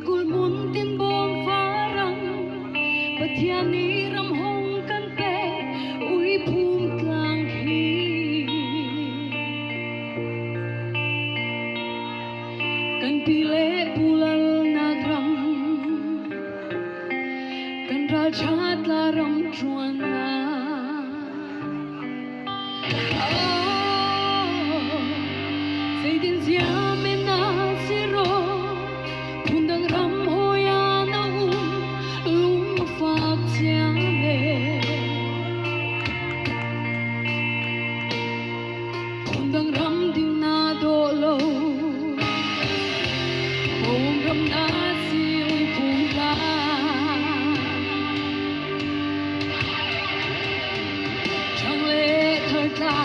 kul mun tin bom farang pathiani ram hong kan pe ui phum tlang hi kan pile pulal nagram kan rajat laram chuana Din siam na siro pundang ram hoya na lung fak siame pundang ram ding na do lo om ram na si ui pula chang le thar ta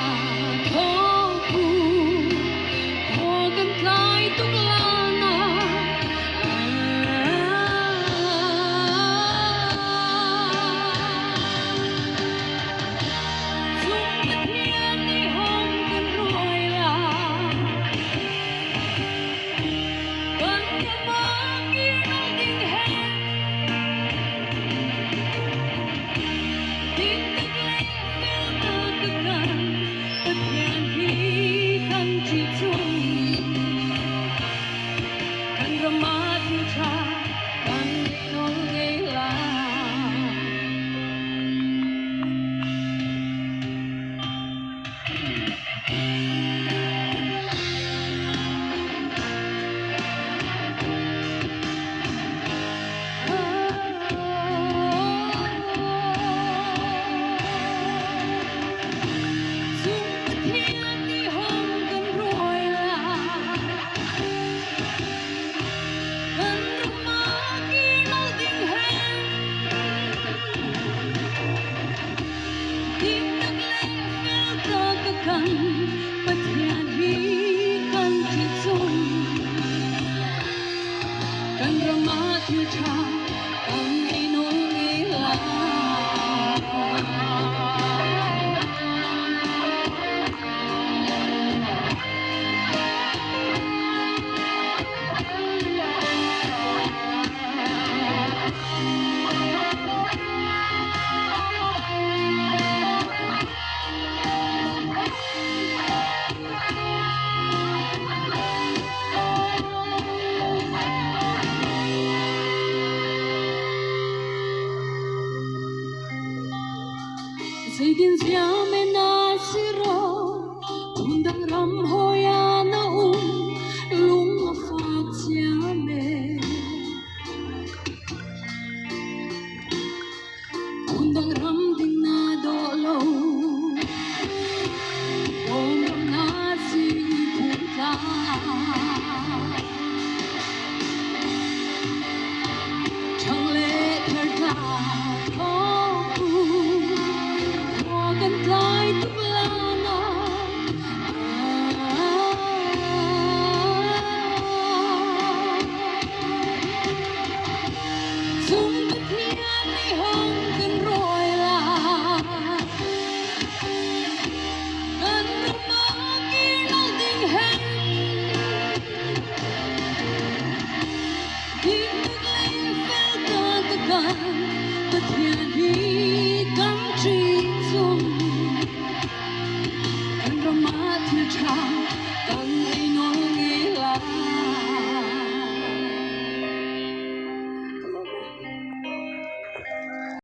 Din siam na siro pundang ram hoya na lung fak siame pundang ram ding na do lo om ram na si punta chang le thar ta Hãy subscribe cho kênh Ghiền Mì Gõ để không bỏ lỡ